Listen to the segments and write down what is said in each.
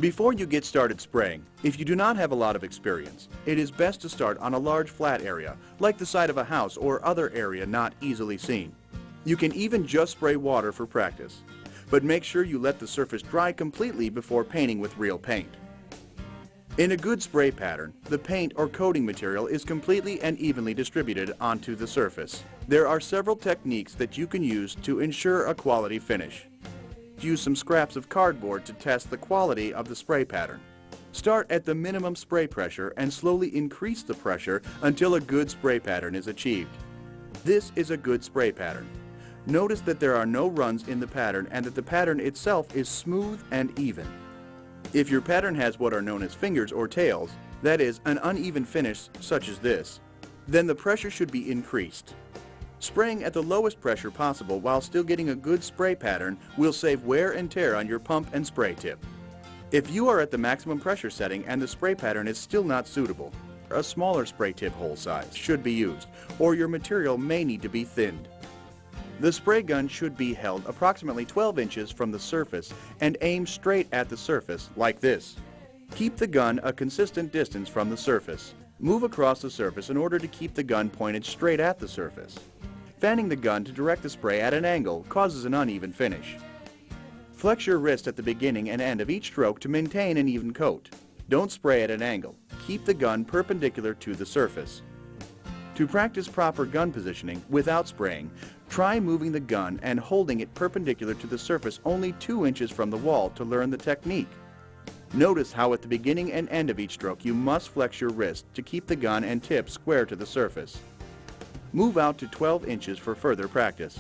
Before you get started spraying, if you do not have a lot of experience, it is best to start on a large flat area, like the side of a house or other area not easily seen. You can even just spray water for practice, but make sure you let the surface dry completely before painting with real paint. In a good spray pattern, the paint or coating material is completely and evenly distributed onto the surface. There are several techniques that you can use to ensure a quality finish. Use some scraps of cardboard to test the quality of the spray pattern. Start at the minimum spray pressure and slowly increase the pressure until a good spray pattern is achieved. This is a good spray pattern. Notice that there are no runs in the pattern and that the pattern itself is smooth and even. If your pattern has what are known as fingers or tails, that is, an uneven finish such as this, then the pressure should be increased. Spraying at the lowest pressure possible while still getting a good spray pattern will save wear and tear on your pump and spray tip. If you are at the maximum pressure setting and the spray pattern is still not suitable, a smaller spray tip hole size should be used, or your material may need to be thinned. The spray gun should be held approximately 12 inches from the surface and aim straight at the surface like this. Keep the gun a consistent distance from the surface. Move across the surface in order to keep the gun pointed straight at the surface. Fanning the gun to direct the spray at an angle causes an uneven finish. Flex your wrist at the beginning and end of each stroke to maintain an even coat. Don't spray at an angle. Keep the gun perpendicular to the surface. To practice proper gun positioning without spraying, try moving the gun and holding it perpendicular to the surface only 2 inches from the wall to learn the technique. Notice how at the beginning and end of each stroke you must flex your wrist to keep the gun and tip square to the surface. Move out to 12 inches for further practice.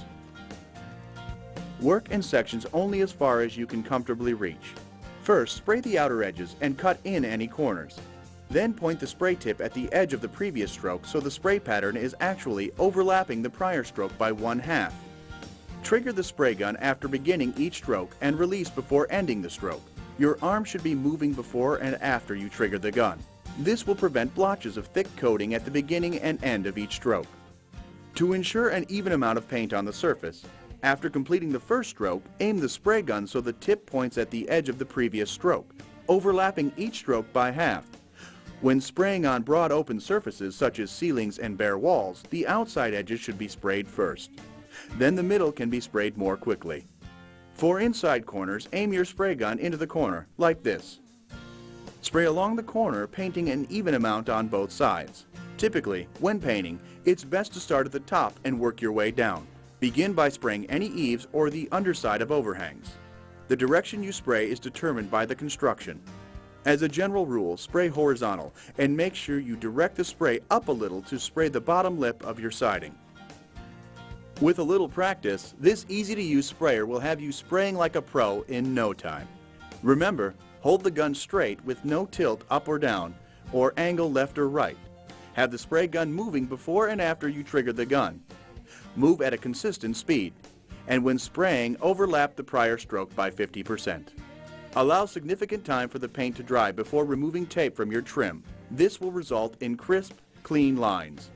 Work in sections only as far as you can comfortably reach. First, spray the outer edges and cut in any corners. Then point the spray tip at the edge of the previous stroke so the spray pattern is actually overlapping the prior stroke by 1/2. Trigger the spray gun after beginning each stroke and release before ending the stroke. Your arm should be moving before and after you trigger the gun. This will prevent blotches of thick coating at the beginning and end of each stroke. To ensure an even amount of paint on the surface, after completing the first stroke, aim the spray gun so the tip points at the edge of the previous stroke, overlapping each stroke by 1/2. When spraying on broad open surfaces such as ceilings and bare walls, the outside edges should be sprayed first. Then the middle can be sprayed more quickly. For inside corners, aim your spray gun into the corner, like this. Spray along the corner, painting an even amount on both sides. Typically, when painting, it's best to start at the top and work your way down. Begin by spraying any eaves or the underside of overhangs. The direction you spray is determined by the construction. As a general rule, spray horizontal and make sure you direct the spray up a little to spray the bottom lip of your siding. With a little practice, this easy-to-use sprayer will have you spraying like a pro in no time. Remember, hold the gun straight with no tilt up or down, or angle left or right. Have the spray gun moving before and after you trigger the gun. Move at a consistent speed, and when spraying, overlap the prior stroke by 50%. Allow significant time for the paint to dry before removing tape from your trim. This will result in crisp, clean lines.